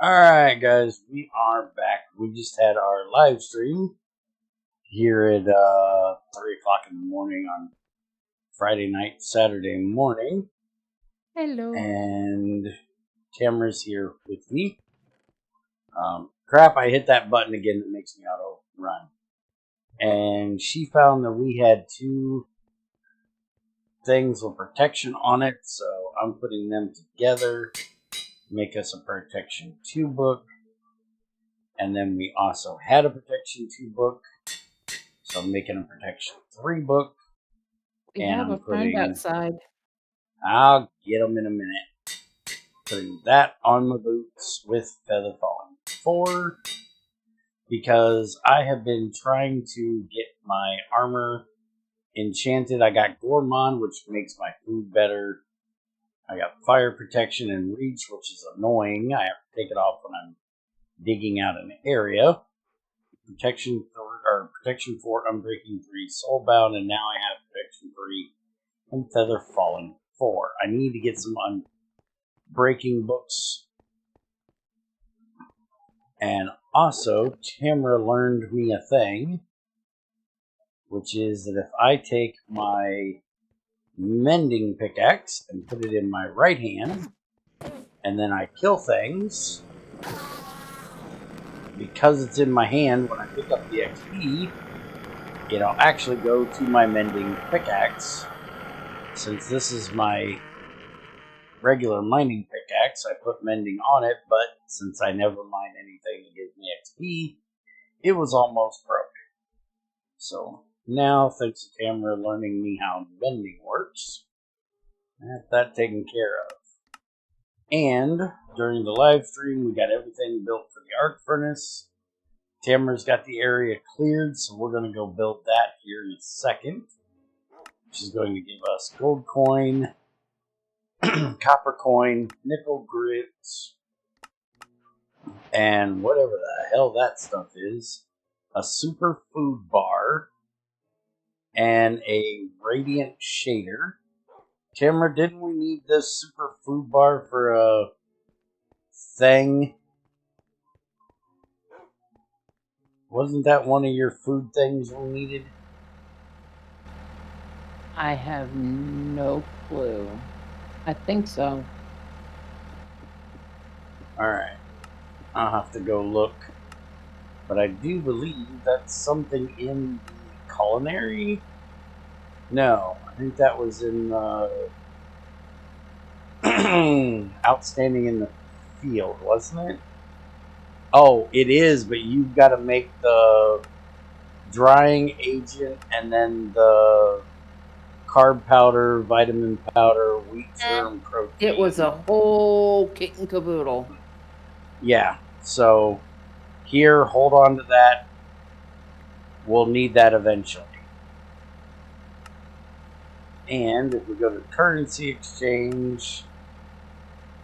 Alright, guys, we are back. We just had our live stream here at 3 o'clock in the morning on Friday night, Saturday morning. Hello. And Tamara's here with me. Crap, I hit that button again that makes me auto run. And she found that we had two things with protection on it, so I'm putting them together to make us a protection 2 book. And then we also had a protection 2 book, so I'm making a protection 3 book. We And have I'm a friend putting, outside. I'll get them in a minute. Putting that on my boots with Feather Falling 4, because I have been trying to get my armor enchanted. I got Gourmand, which makes my food better. I got Fire Protection and Reach, which is annoying. I have to take it off when I'm digging out an area. Protection 4, Unbreaking 3, Soulbound, and now I have Protection 3 and Feather Falling 4. I need to get some Unbreaking books. And also, Tamara learned me a thing, which is that if I take my mending pickaxe and put it in my right hand, and then I kill things, because it's in my hand, when I pick up the XP, it'll actually go to my mending pickaxe. Since this is my regular mining pickaxe, I put mending on it, but since I never mine anything that gives me XP, it was almost broken. So now, thanks to Tamara learning me how mending works, I have that taken care of. And during the live stream, we got everything built for the arc furnace. Tamara's got the area cleared, so we're going to go build that here in a second. She's going to give us gold coin, copper coin, nickel grits, and whatever the hell that stuff is. A super food bar, and a radiant shader. Tamara, didn't we need this super food bar for a thing? Wasn't that one of your food things we needed? I have no clue. I think so. Alright. I'll have to go look. But I do believe that's something in the culinary. No, I think that was in the outstanding in the field, wasn't it? Oh, it is, but you've got to make the drying agent and then the carb powder, vitamin powder, wheat germ protein. It was a whole kit and caboodle. Yeah, so here, hold on to that. We'll need that eventually. And if we go to currency exchange,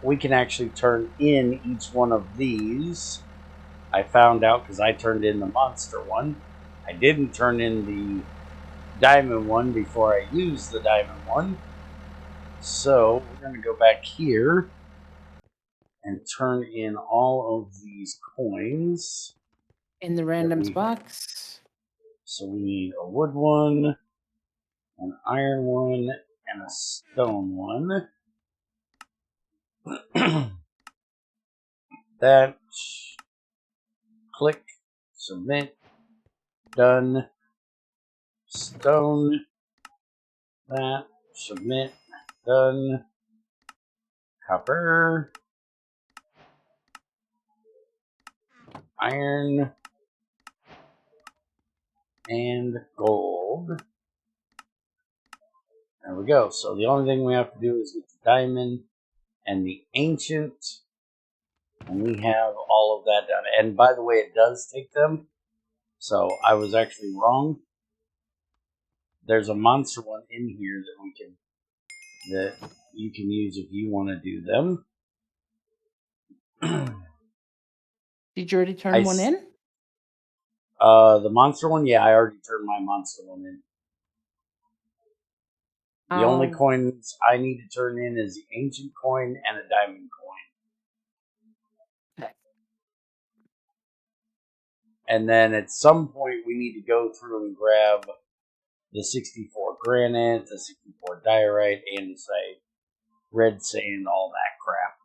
we can actually turn in each one of these. I found out because I turned in the monster one. I didn't turn in the diamond one before I used the diamond one. So we're going to go back here and turn in all of these coins. In the randoms box. So we need a wood one, an iron one, and a stone one. That, click, submit, done, stone, that, submit, done, copper, iron, and gold. There we go. So the only thing we have to do is get the diamond and the ancient, and we have all of that done. And by the way, it does take them, so I was actually wrong. There's a monster one in here that you can use if you want to do them. Did you already turn one in? The monster one, yeah, I already turned my monster one in. The only coins I need to turn in is the ancient coin and a diamond coin. Okay. And then at some point, we need to go through and grab the 64 granite, the 64 diorite, andesite, red sand, all that crap.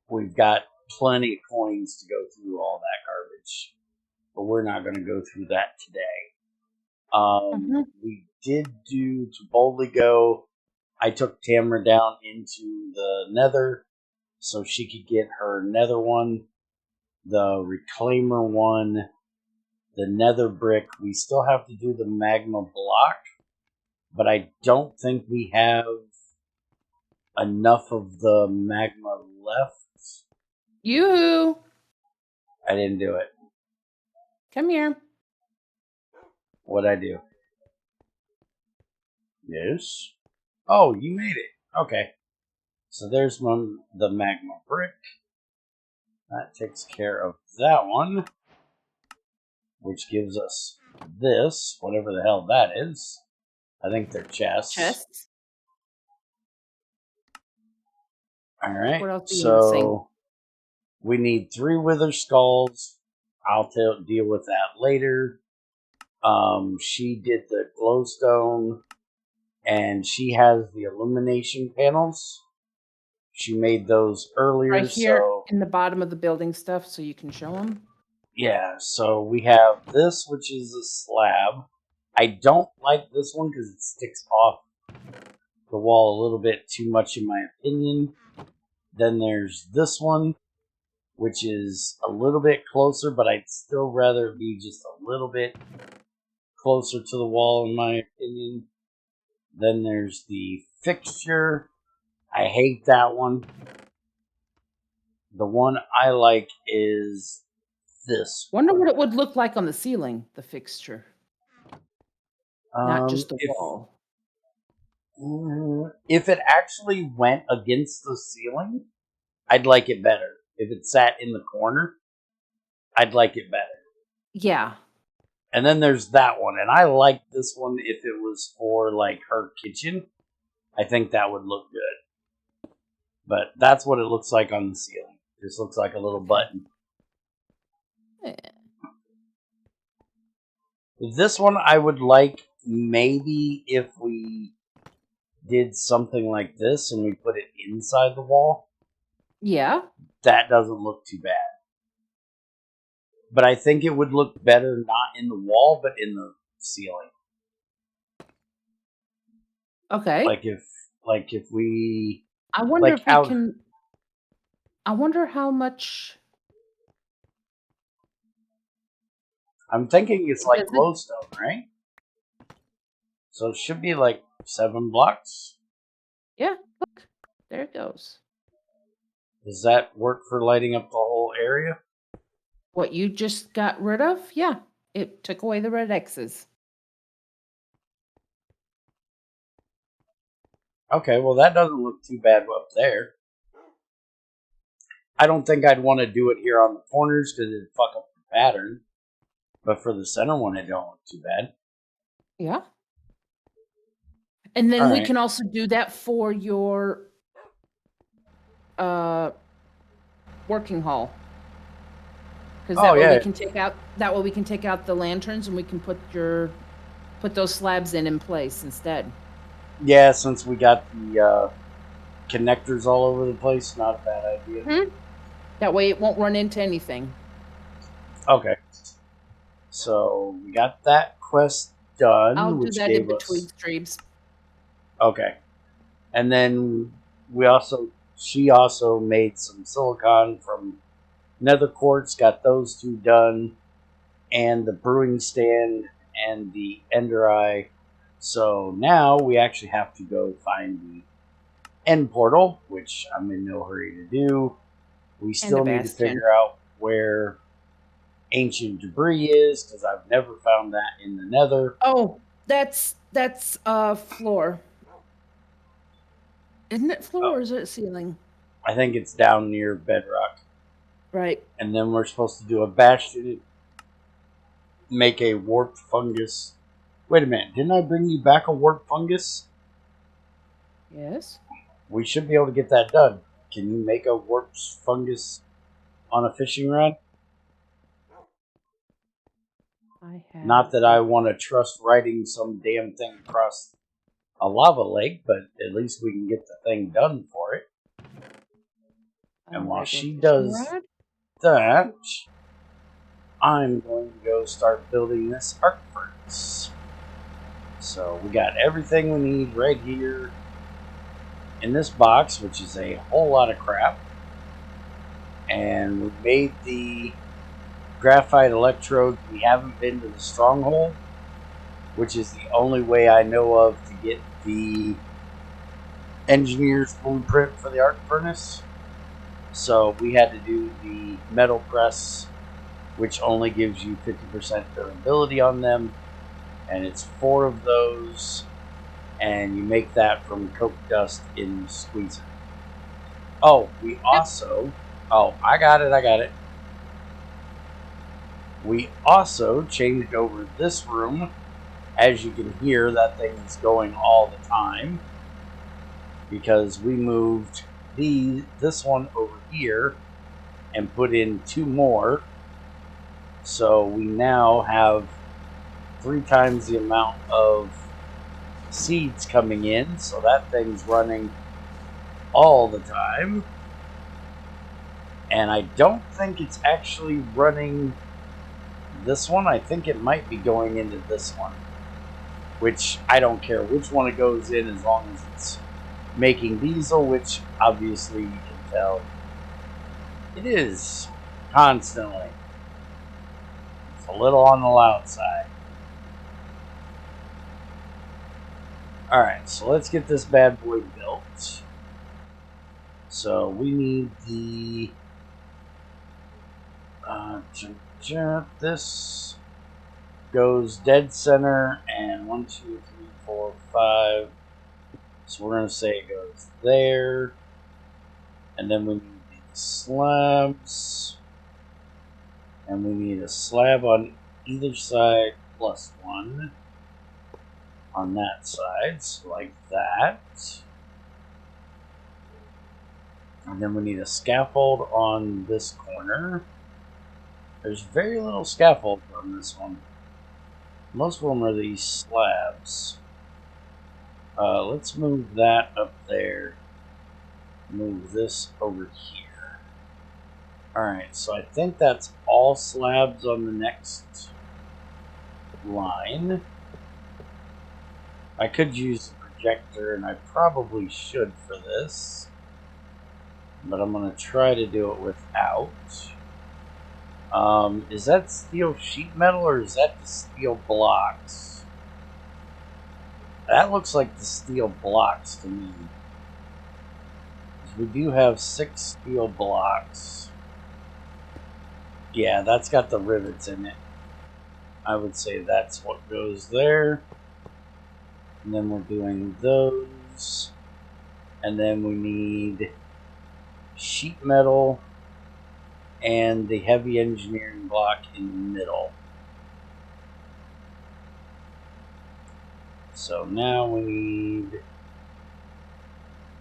We've got plenty of coins to go through all that garbage, but we're not going to go through that today. We did do to boldly go. I took Tamara down into the nether so she could get her nether one, the reclaimer one, the nether brick. We still have to do the magma block, but I don't think we have enough of the magma left. Yoo-hoo! I didn't do it. Come here. What'd I do? Yes. Oh, you made it. Okay. So there's the magma brick. That takes care of that one. Which gives us this, whatever the hell that is. I think they're chests. Chests. Alright. What else are you So we need 3 wither skulls. I'll deal with that later. She did the glowstone, and she has the illumination panels. She made those earlier. Right here so in the bottom of the building stuff, so you can show them. Yeah, so we have this, which is a slab. I don't like this one because it sticks off the wall a little bit too much, in my opinion. Then there's this one, which is a little bit closer, but I'd still rather it be just a little bit closer to the wall, in my opinion. Then there's the fixture. I hate that one. The one I like is this. Wonder what it would look like on the ceiling, the fixture. Not just the wall. If it actually went against the ceiling, I'd like it better. If it sat in the corner, I'd like it better. Yeah. And then there's that one, and I like this one if it was for, like, her kitchen. I think that would look good. But that's what it looks like on the ceiling. It just looks like a little button. Yeah. This one I would like maybe if we did something like this and we put it inside the wall. Yeah. That doesn't look too bad. But I think it would look better not in the wall, but in the ceiling. Okay. Like if we... I wonder if we can... I wonder how much... I'm thinking it's like glowstone, right? So it should be like 7 blocks. Yeah, look. There it goes. Does that work for lighting up the whole area? What you just got rid of? Yeah. It took away the red X's. Okay, well that doesn't look too bad up there. I don't think I'd want to do it here on the corners because it'd fuck up the pattern. But for the center one, it don't look too bad. Yeah. And then we can also do that for your working hall. Because that way we can take out the lanterns and we can put those slabs in place instead. Yeah, since we got the connectors all over the place, not a bad idea. Mm-hmm. That way it won't run into anything. Okay. So we got that quest done. I'll do that in between streams. Okay. And then she also made some silicon from nether quartz, got those 2 done, and the brewing stand and the ender eye. So now we actually have to go find the end portal, which I'm in no hurry to do. We still need to figure out where ancient debris is, because I've never found that in the nether. Oh, that's floor. Isn't it floor or is it ceiling? I think it's down near bedrock. Right. And then we're supposed to do a bastion, make a warped fungus. Wait a minute, didn't I bring you back a warped fungus? Yes. We should be able to get that done. Can you make a warped fungus on a fishing rod? I have. Not that I want to trust riding some damn thing across a lava lake, but at least we can get the thing done for it. And while she does that, I'm going to go start building this arc furnace. So we got everything we need right here in this box, which is a whole lot of crap. And we made the graphite electrodes. We haven't been to the stronghold, which is the only way I know of to get the engineer's blueprint for the arc furnace. So we had to do the metal press, which only gives you 50% durability on them, and it's 4 of those, and you make that from coke dust in the squeezer. Oh, we also, I got it. We also changed over this room. As you can hear, that thing is going all the time because we moved this one over here and put in 2 more. So we now have 3 times the amount of seeds coming in, so that thing's running all the time. And I don't think it's actually running this one. I think it might be going into this one, which I don't care which one it goes in as long as it's making diesel, which obviously you can tell it is constantly. It's a little on the loud side. Alright, so let's get this bad boy built. So we need the this goes dead center and 1, 2, 3, 4, 5. So we're gonna say it goes there. And then we need these slabs. And we need a slab on either side plus 1 on that side, so like that. And then we need a scaffold on this corner. There's very little scaffold on this one. Most of them are these slabs. Let's move that up there. Move this over here. Alright, so I think that's all slabs on the next line. I could use the projector, and I probably should for this. But I'm going to try to do it without. Is that steel sheet metal or is that the steel blocks? That looks like the steel blocks to me. We do have 6 steel blocks. Yeah, that's got the rivets in it. I would say that's what goes there. And then we're doing those. And then we need sheet metal and the heavy engineering block in the middle. So now we need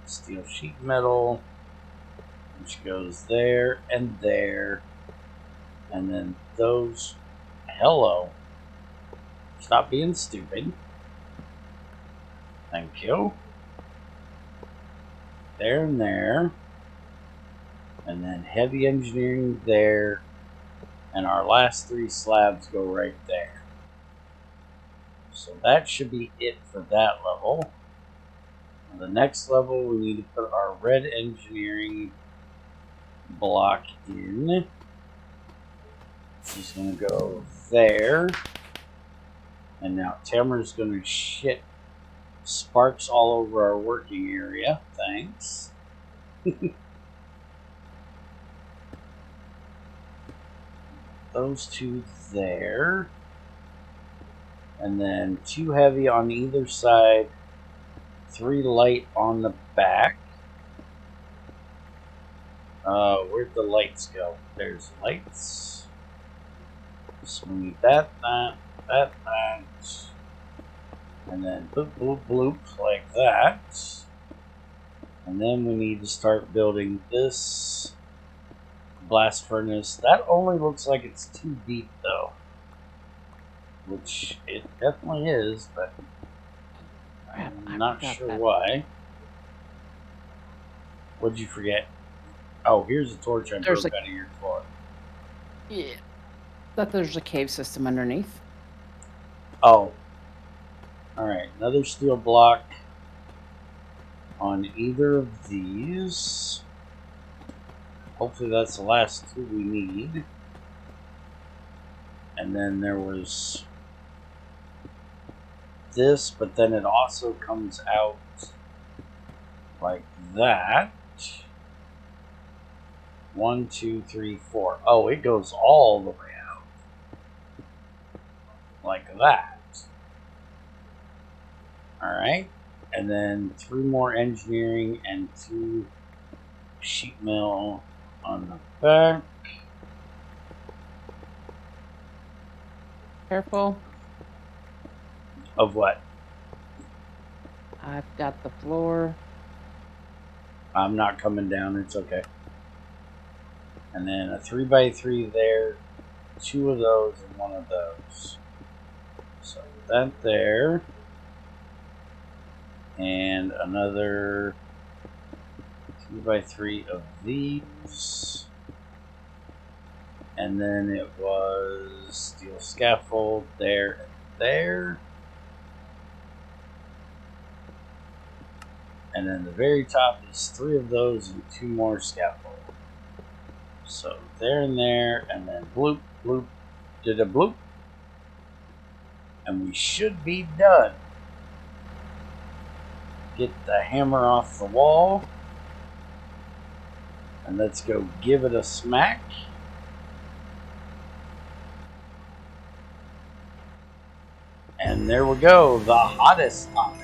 steel sheet metal, which goes there and there. And then those, hello. Stop being stupid. Thank you. There and there. And then heavy engineering there. And our last 3 slabs go right there. So that should be it for that level. On the next level, we need to put our red engineering block in. He's going to go there. And now Tamer's going to shit sparks all over our working area. Thanks. Those 2 there. And then 2 heavy on either side. 3 light on the back. Where'd the lights go? There's lights. So we need that. And then bloop, bloop, bloop, like that. And then we need to start building this blast furnace. That only looks like it's too deep, though. which it definitely is, but Crap, I I'm not forgot sure that. why. What'd you forget? Oh, here's a torch I broke out of your floor. Yeah. Thought there's a cave system underneath. Oh. Alright, another steel block on either of these. Hopefully that's the last two we need. And then there was this, but then it also comes out like that. 1, 2, 3, 4. Oh, it goes all the way out. Like that. Alright. And then 3 more engineering and 2 sheet metal on the back. Careful. Of what? I've got the floor. I'm not coming down, it's okay. And then a 3x3 there, 2 of those and 1 of those. So that there. And another 3x3 of these. And then it was steel scaffold there and there. And then the very top is 3 of those and 2 more scaffold. So there and there, and then bloop, bloop, did a bloop. And we should be done. Get the hammer off the wall. And let's go give it a smack. And there we go, the hottest topic.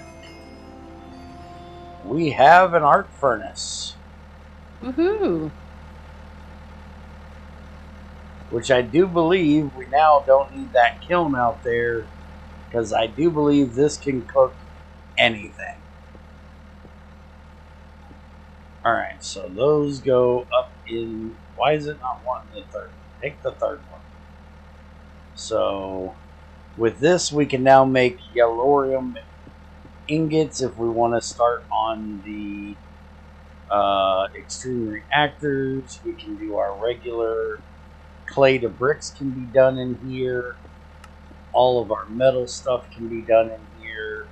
We have an arc furnace. Woohoo! Which I do believe we now don't need that kiln out there, because I do believe this can cook anything. Alright, so those go up in... Why is it not wanting the third? Take the third one. So, with this we can now make yellorium ingots if we want to start on the extreme reactors. We can do our regular clay to bricks can be done in here. All of our metal stuff can be done in here.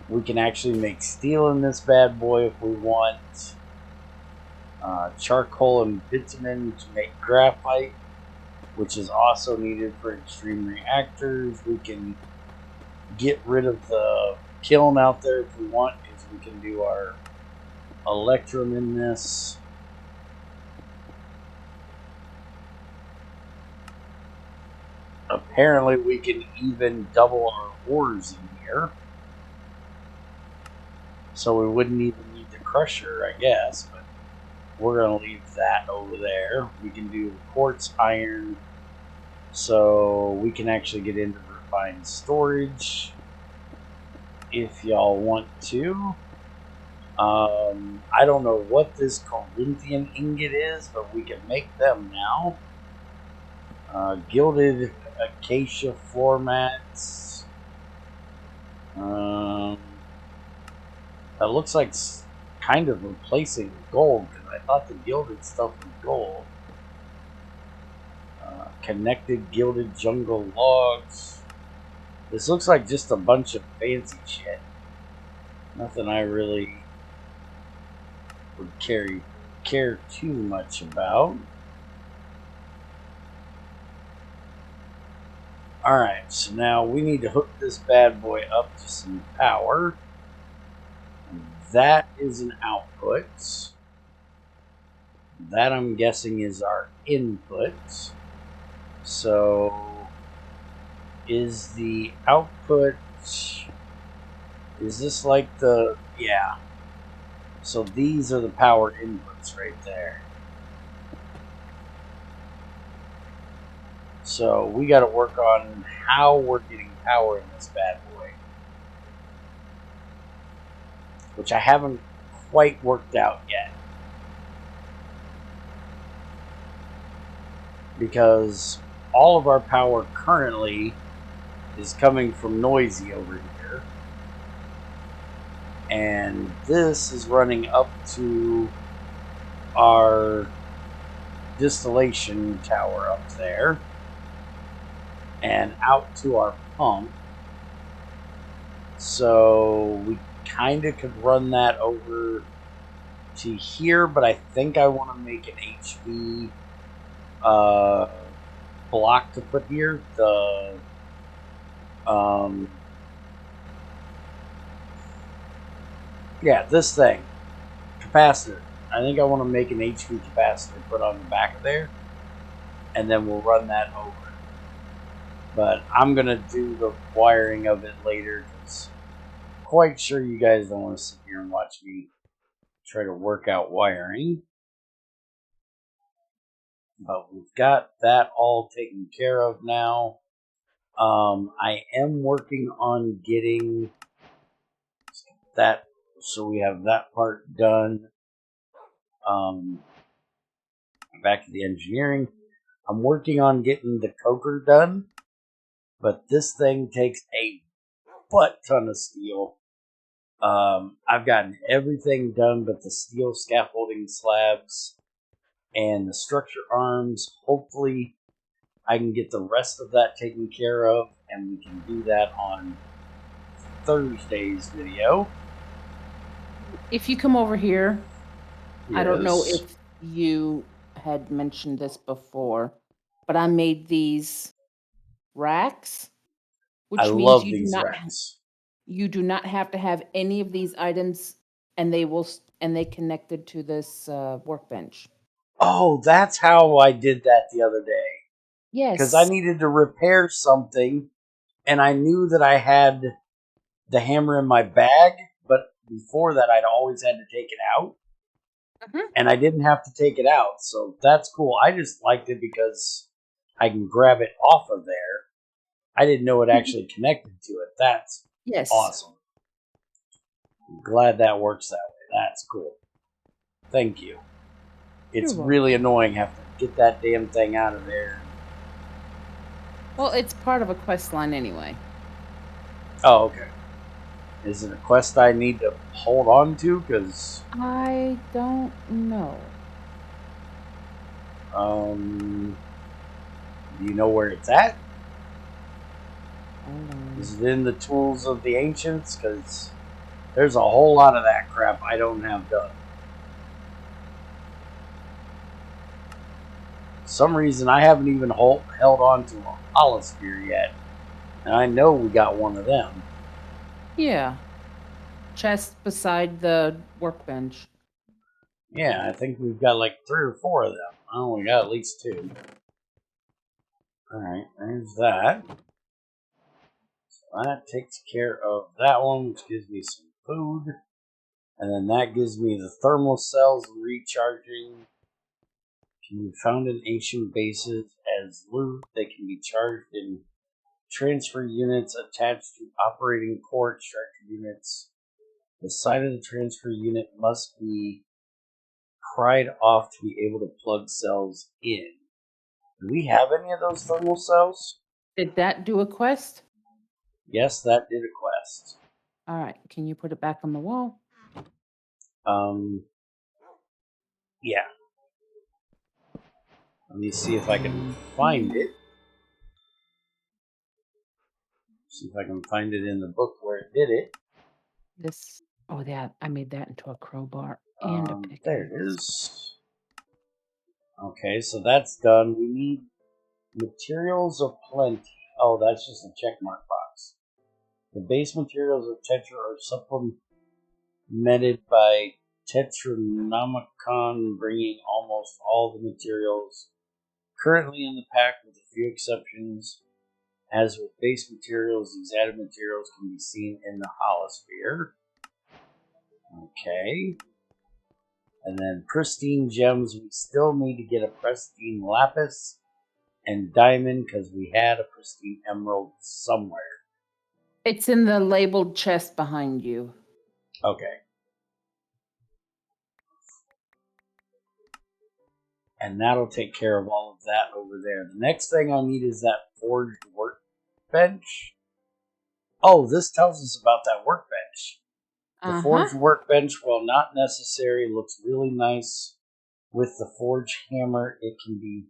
We can actually make steel in this bad boy if we want. Charcoal and bitumen to make graphite, which is also needed for extreme reactors. We can get rid of the kiln out there if we want, because we can do our electrum in this. Apparently we can even double our ores in here. So we wouldn't even need the crusher, I guess, but we're going to leave that over there. We can do quartz iron, so we can actually get into refined storage if y'all want to. I don't know what this Corinthian ingot is, but we can make them now. Gilded acacia floor mats. That looks like kind of replacing gold, because I thought the gilded stuff was gold. Connected gilded jungle logs. This looks like just a bunch of fancy shit. Nothing I really would care too much about. Alright, so now we need to hook this bad boy up to some power. And that is an output. That, I'm guessing, is our input. So, is the output... Is this like the... Yeah. So these are the power inputs right there. So we got to work on how we're getting power in this bad boy, which I haven't quite worked out yet, because all of our power currently is coming from Noisy over here. And this is running up to our distillation tower up there and out to our pump. So we kind of could run that over to here, but I think I want to make an HV block to put here. The yeah, this thing, capacitor. I think I want to make an HV capacitor put on the back of there, and then we'll run that over. But I'm gonna do the wiring of it later because quite sure you guys don't want to sit here and watch me try to work out wiring. But we've got that all taken care of now. I am working on getting that, so we have that part done. Back to the engineering. I'm working on getting the coker done, but this thing takes a butt ton of steel. I've gotten everything done but the steel scaffolding slabs and the structure arms. Hopefully I can get the rest of that taken care of, and we can do that on Thursday's video. If you come over here, Yes. I don't know if you had mentioned this before, but I made these racks, I which means love these racks. you do not have to have any of these items, and they connected to this workbench. Oh, that's how I did that the other day. Because I Yes. needed to repair something, and I knew that I had the hammer in my bag, but before that I'd always had to take it out. And I didn't have to take it out, so that's cool. I just liked it because I can grab it off of there. I didn't know it actually connected to it. That's Yes. awesome. I'm glad that works that way. That's cool. Thank you. It's really annoying having to get that damn thing out of there. Well, it's part of a quest line anyway. Oh, okay. Is it a quest I need to hold on to? Because I don't know. Do you know where it's at? Hold on. Is it in the tools of the ancients? Because there's a whole lot of that crap I don't have done. For some reason I haven't even held on to a holosphere yet. And I know we got one of them. Yeah. Chest beside the workbench. Yeah, I think we've got like 3 or 4 of them. Oh, we got at least 2. Alright, there's that. So that takes care of that one, which gives me some food. And then that gives me the thermal cells recharging. Can be found in ancient bases as loot. They can be charged in transfer units attached to operating core extractor units. The side of the transfer unit must be pried off to be able to plug cells in. Do we have any of those thermal cells? Did that do a quest? Yes, that did a quest. All right. Can you put it back on the wall? Yeah. Let me see if I can find it. See if I can find it in the book where it did it. This. Oh, yeah. I made that into a crowbar and a pickaxe. There it is. Okay, so that's done. We need materials of plenty. Oh, that's just a checkmark box. The base materials of Tetra are supplemented by Tetranomicon, bringing almost all the materials currently in the pack, with a few exceptions. As with base materials, these added materials can be seen in the holosphere. Okay. And then pristine gems, we still need to get a pristine lapis and diamond because we had a pristine emerald somewhere. It's in the labeled chest behind you. Okay. And that'll take care of all of that over there. The next thing I need is that forged workbench. Oh, this tells us about that workbench. The forged Uh-huh. workbench, while not necessary, looks really nice. With the forged hammer, it can be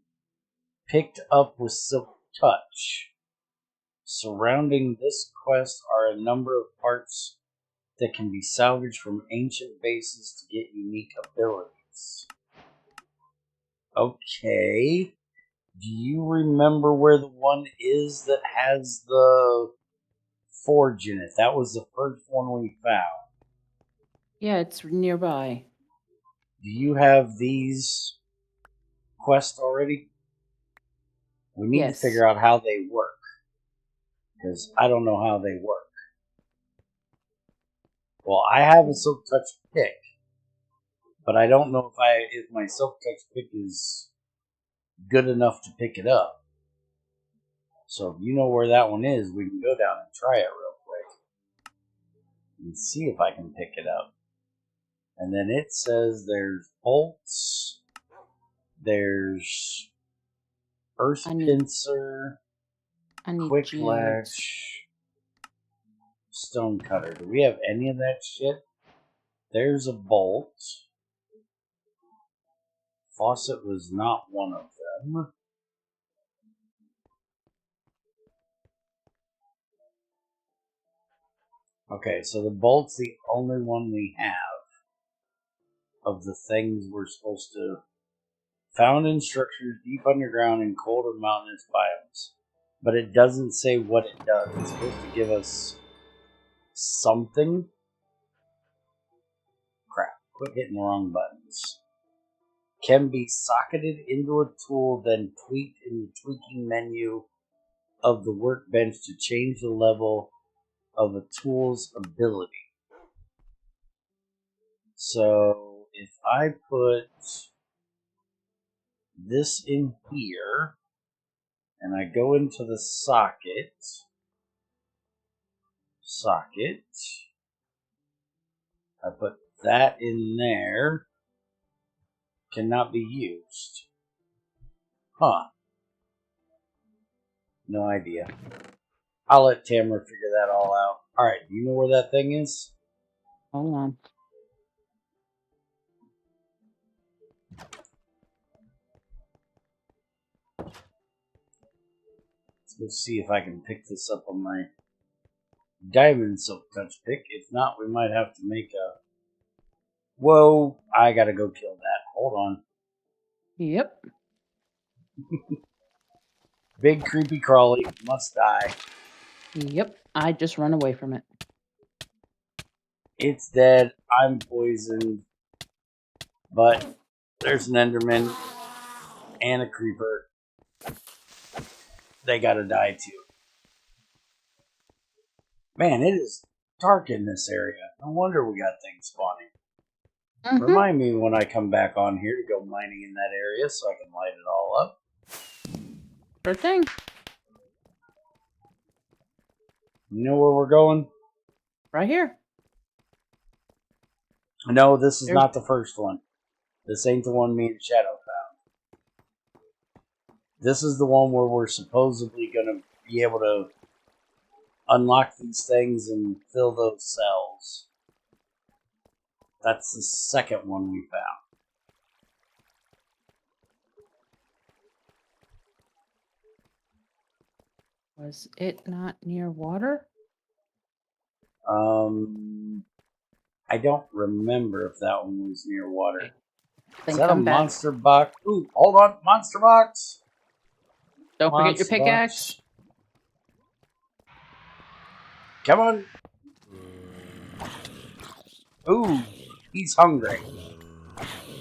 picked up with silk touch. Surrounding this quest are a number of parts that can be salvaged from ancient bases to get unique abilities. Okay. Do you remember where the one is that has the forge in it? That was the first one we found. Yeah, it's nearby. Do you have these quests already? We need to Yes. figure out how they work. Because I don't know how they work. Well, I have a Silk Touch pick. But I don't know if my Silk Touch pick is good enough to pick it up. So if you know where that one is, we can go down and try it real quick. And see if I can pick it up. And then it says there's bolts. There's Earth Pincer. Quick geodes. Latch. Stone Cutter. Do we have any of that shit? There's a bolt. Faucet was not one of them. Okay, so the bolt's the only one we have of the things we're supposed to. Found in structures deep underground in cold or mountainous biomes. But it doesn't say what it does. It's supposed to give us something. Crap, quit hitting the wrong buttons. Can be socketed into a tool, then tweaked in the tweaking menu of the workbench to change the level of a tool's ability. So if I put this in here and I go into the socket, I put that in there, cannot be used. Huh. No idea. I'll let Tamara figure that all out. Alright, do you know where that thing is? Hold on. Let's go see if I can pick this up on my Diamond Silk Touch pick. If not, we might have to make a... Whoa, I gotta go kill that. Hold on. Yep. Big creepy crawly must die. Yep. I just run away from it. It's dead. I'm poisoned. But there's an Enderman and a creeper. They gotta die too. Man, it is dark in this area. No wonder we got things spawning. Mm-hmm. Remind me when I come back on here to go mining in that area so I can light it all up. Sure thing. You know where we're going? Right here. No, this is not the first one. This ain't the one me and Shadow found. This is the one where we're supposedly going to be able to unlock these things and fill those cells. That's the second one we found. Was it not near water? I don't remember if that one was near water. Then Is that a come back. monster box? Ooh, hold on, monster box. Don't forget your pickaxe. Come on. Ooh, he's hungry.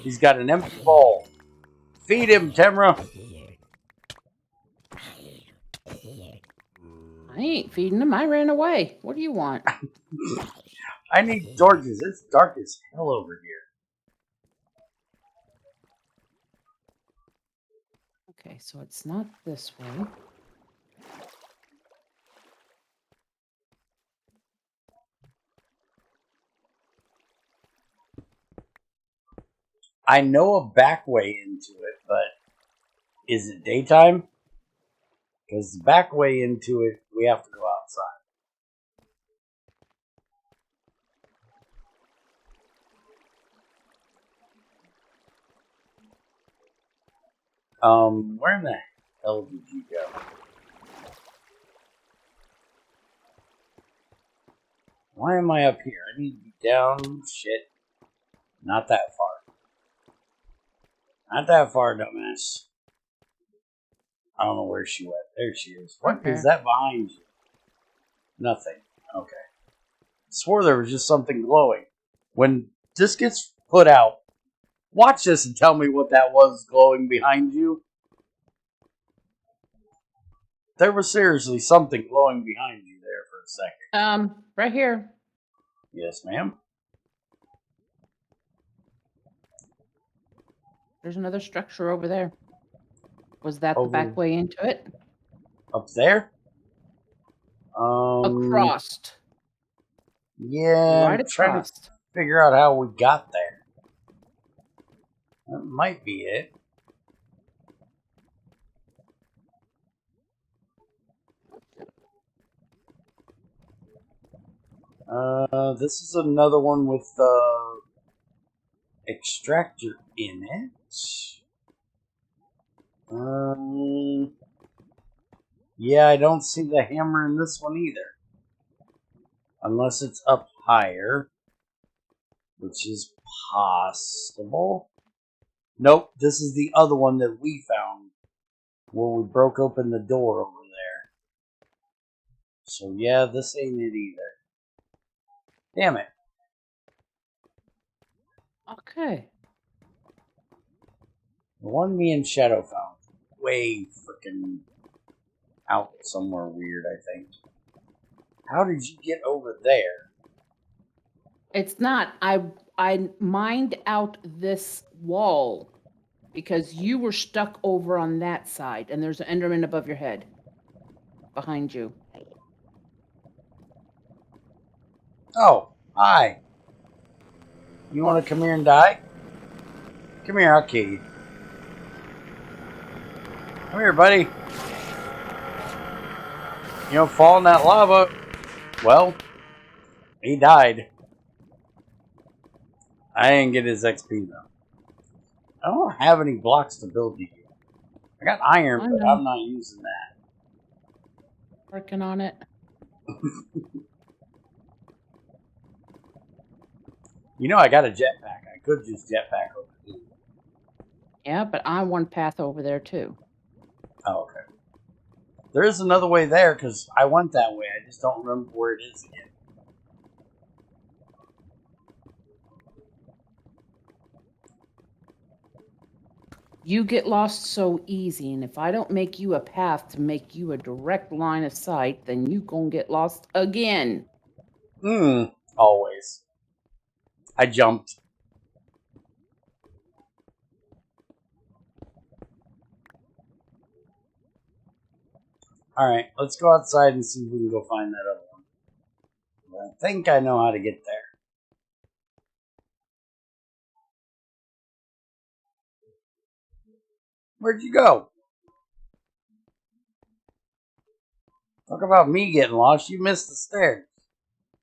He's got an empty bowl. Feed him, Tamra. I ain't feeding him. I ran away. What do you want? I need torches. It's dark as hell over here. Okay, so it's not this way. I know a back way into it, but is it daytime? Because the back way into it, we have to go outside. Where in the hell did you go? Why am I up here? I need to be down. Shit. Not that far. Not that far, dumbass. I don't know where she went. There she is. What is that behind you? Nothing. Okay. I swore there was just something glowing. When this gets put out, watch this and tell me what that was glowing behind you. There was seriously something glowing behind you there for a second. Right here. Yes, ma'am. There's another structure over there. Was that the back way into it? Up there? Across. Yeah, right I'm trying across. to figure out how we got there. That might be it. This is another one with the extractor in it. Yeah, I don't see the hammer in this one either. Unless it's up higher, which is possible. Nope, this is the other one that we found where we broke open the door over there. So yeah, this ain't it either. Damn it. Okay. The one me and Shadow found. Way freaking out somewhere weird, I think. How did you get over there? It's not. I mined out this wall because you were stuck over on that side, and there's an Enderman above your head, behind you. Oh, hi. You want to come here and die? Come here, I'll kill you. Come here, buddy. You don't fall in that lava. Well, he died. I didn't get his XP though. I don't have any blocks to build you. I got iron, but I'm not using that. Working on it. You know, I got a jetpack. I could just jetpack over here. Yeah, but I want path over there too. Oh, okay. There is another way there because I went that way. I just don't remember where it is again. You get lost so easy, and if I don't make you a path to make you a direct line of sight, then you gonna get lost again. Always. I jumped. Alright, let's go outside and see if we can go find that other one. I think I know how to get there. Where'd you go? Talk about me getting lost. You missed the stairs.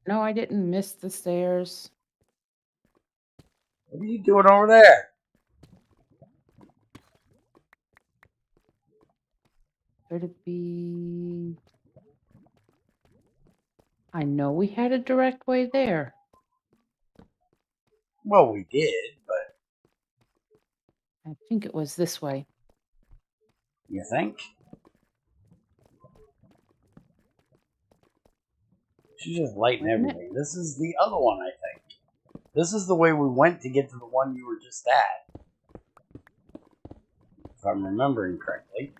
No, I didn't miss the stairs. What are you doing over there? Could it be... I know we had a direct way there. Well, we did, but... I think it was this way. You think? She's just lighting everything. This is the other one, I think. This is the way we went to get to the one you were just at. If I'm remembering correctly.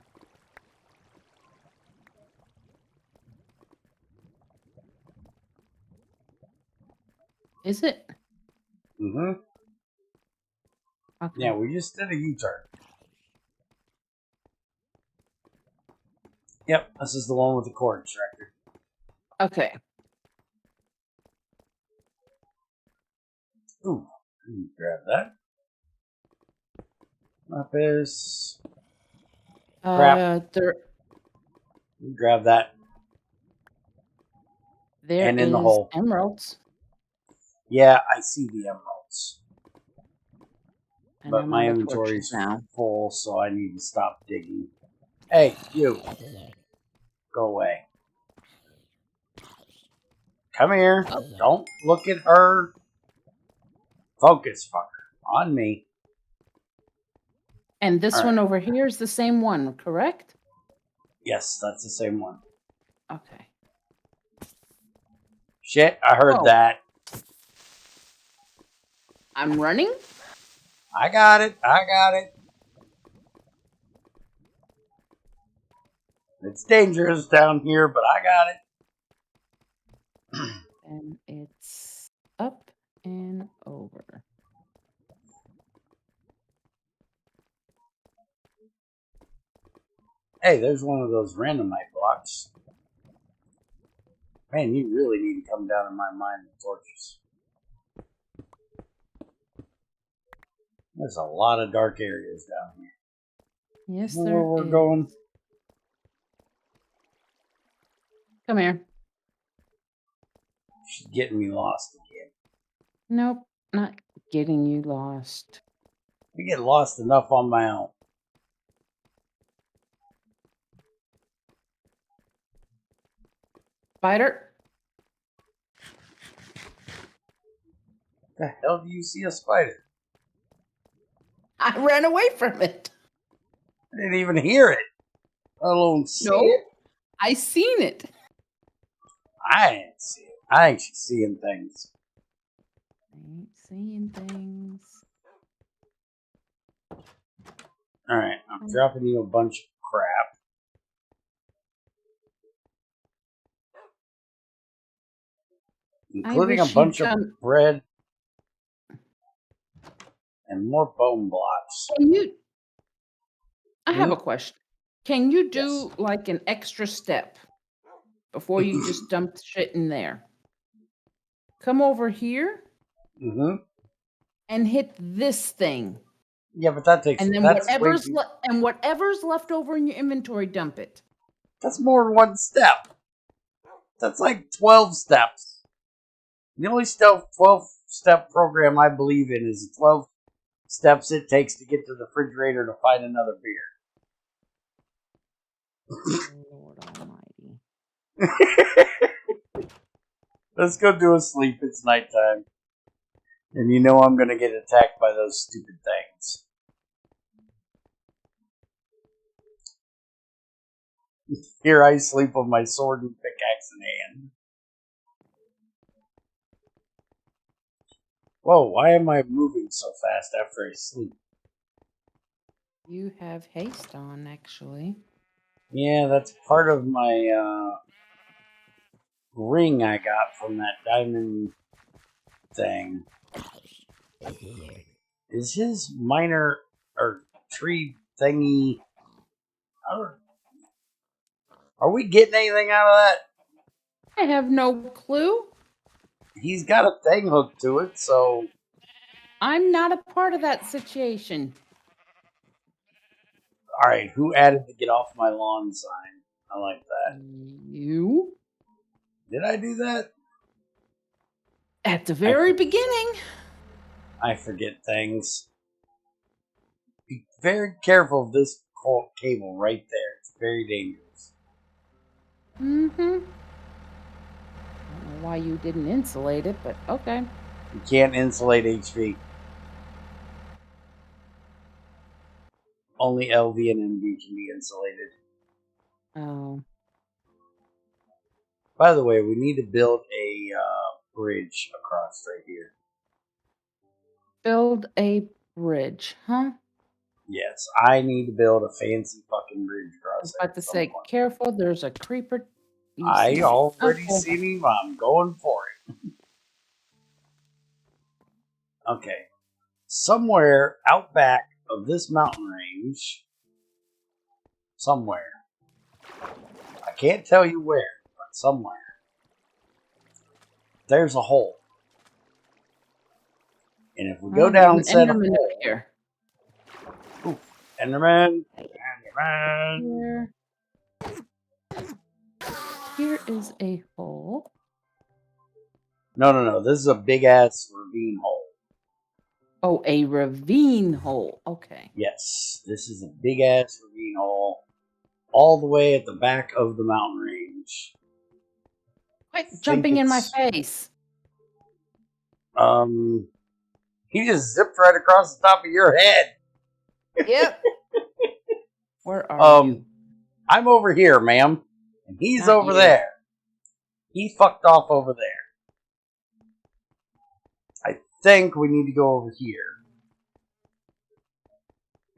Is it? Mm-hmm. Okay. Yeah, we just did a U-turn. Yep, this is the one with the cord extractor. Okay. Ooh, grab that. Lapis. Crap. Grab that. There and in is the hole. Emeralds. Yeah, I see the emeralds. And but I'm my out of inventory's torches now. full, so I need to stop digging. Hey, you. Go away. Come here. Don't look at her. Focus, fucker. On me. And this All one right. over here is the same one, correct? Yes, that's the same one. Okay. Shit, I heard Whoa. that. I'm running? I got it. I got it. It's dangerous down here, but I got it. And it's up and over. Hey, there's one of those randomite blocks. Man, you really need to come down in my mine with torches. There's a lot of dark areas down here. Yes, You know there where we're is. going? Come here. She's getting me lost again. Nope, not getting you lost. I get lost enough on my own. Spider? The hell do you see a spider? I ran away from it. I didn't even hear it. Let alone see No, it. I seen it. I didn't see it. I ain't seeing things. I ain't seeing things. Alright, I'm dropping you a bunch of crap. Including a bunch of bread and more bone blocks. Can you? I have a question. Can you do Yes. like an extra step before you just dump shit in there? Come over here and hit this thing. Yeah, but that takes. And then whatever's left over in your inventory, dump it. That's more than one step. That's like 12 steps. The only 12-step program I believe in is the 12 steps it takes to get to the refrigerator to find another beer. Lord Almighty. Let's go do a sleep. It's nighttime. And you know I'm going to get attacked by those stupid things. Here I sleep with my sword and pickaxe in hand. Whoa, why am I moving so fast after I sleep? You have haste on, actually. Yeah, that's part of my ring I got from that diamond thing. Is his miner or tree thingy? Are we getting anything out of that? I have no clue. He's got a thing hooked to it, so I'm not a part of that situation. alright, who added the get off my lawn sign? I like that. You? Did I do that? At the very beginning. I forget things. Be very careful of this cable right there. It's very dangerous. Mm-hmm. I don't know why you didn't insulate it, but okay. You can't insulate HV. Only LV and MV can be insulated. Oh. By the way, we need to build a bridge across right here. Build a bridge, huh? Yes, I need to build a fancy fucking bridge across I was about to say, careful, there's a creeper. I already seen him. I'm going for it. Okay. Somewhere out back of this mountain range, somewhere, I can't tell you where, but somewhere, there's a hole. And if we go down said hole, here. Ooh, Enderman, Enderman. Here is a hole. No. This is a big ass ravine hole. Oh, a ravine hole. Okay. Yes, this is a big ass ravine hole, all the way at the back of the mountain range. Quit jumping in my face. He just zipped right across the top of your head. Yep. Where are you? I'm over here, ma'am, and he's Not over you. there. He fucked off over there. I think we need to go over here.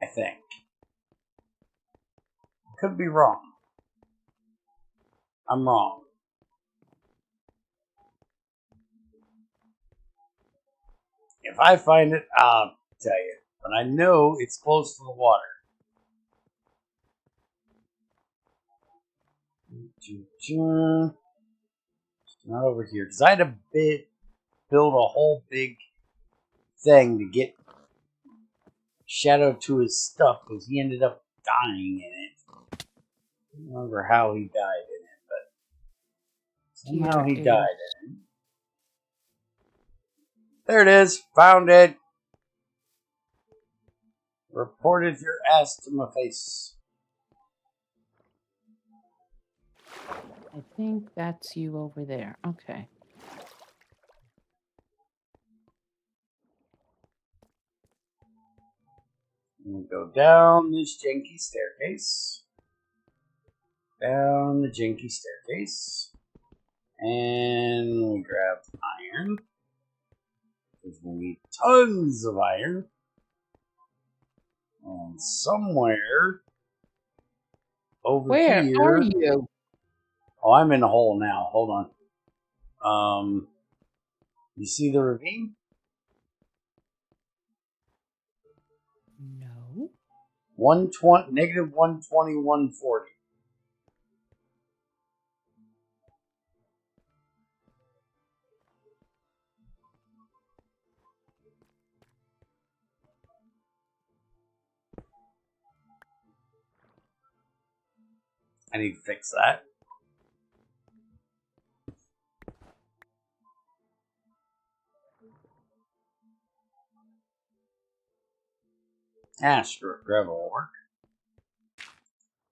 I think. Could be wrong. I'm wrong. If I find it, I'll tell you. But I know it's close to the water. It's not over here. Because I had to build a whole big thing to get Shadow to his stuff because he ended up dying in it. I don't remember how he died in it, but somehow he died in it. There it is. Found it. Reported your ass to my face. I think that's you over there. Okay. We go down this janky staircase. Down the janky staircase. And we grab iron. Because we need tons of iron. And somewhere over Where here. are you? Oh, I'm in a hole now. Hold on. You see the ravine? No. Negative 120, 140. I need to fix that. Screw it. Gravel will work.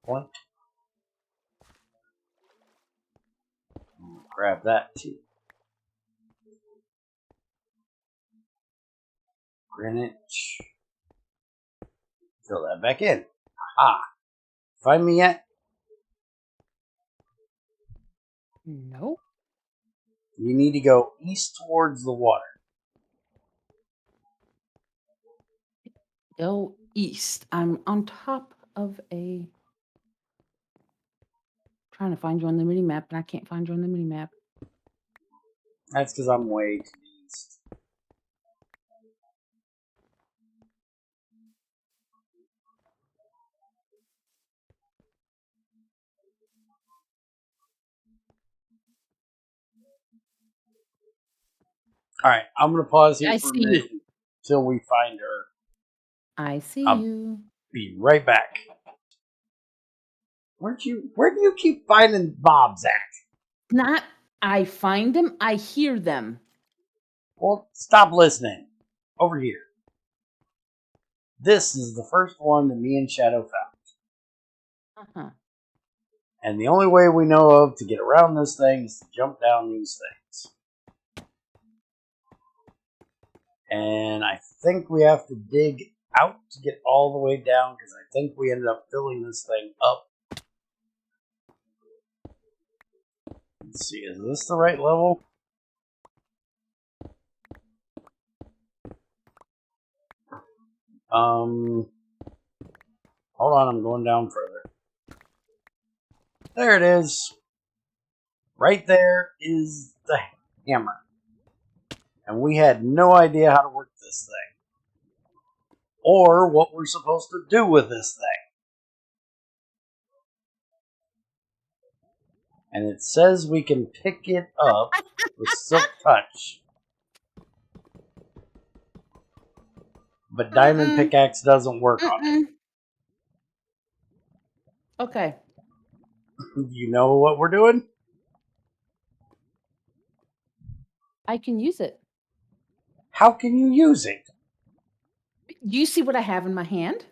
Point. Grab that too. Greenwich. Fill that back in. Aha. Find me yet? No. You need to go east towards the water. Go east. I'm on top of a... trying to find you on the mini map, and I can't find you on the mini map. That's because I'm way to the east. Alright, I'm going to pause here for a minute until we find her. I see I'll you. be right back. Where do you keep finding mobs at? Not I find them, I hear them. Well, stop listening. Over here. This is the first one that me and Shadow found. Uh-huh. And the only way we know of to get around this thing is to jump down these things. And I think we have to dig out to get all the way down because I think we ended up filling this thing up. Let's see, is this the right level? Hold on, I'm going down further. There it is. Right there is the hammer. And we had no idea how to work this thing. Or what we're supposed to do with this thing. And it says we can pick it up with Silk Touch. But Diamond Pickaxe doesn't work on it. Okay. You know what we're doing? I can use it. How can you use it? You see what I have in my hand?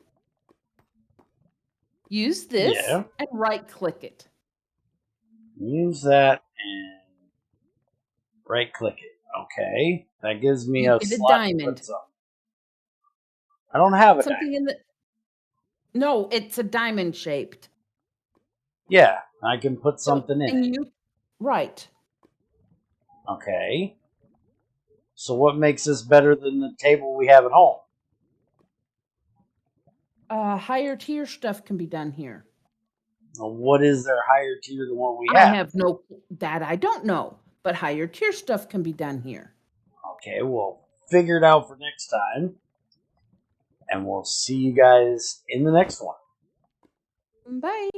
Use this Yeah. and right click it. Use that and right click it. Okay. That gives me You a get a slot to put diamond. some. I don't have a Put diamond. something in the No, it's a diamond shaped. Yeah, I can put So something in and it. you right. Okay. So what makes this better than the table we have at home? Higher tier stuff can be done here. What is their higher tier than what we I have? have no that I don't know, but higher tier stuff can be done here. Okay, we'll figure it out for next time. And we'll see you guys in the next one. Bye.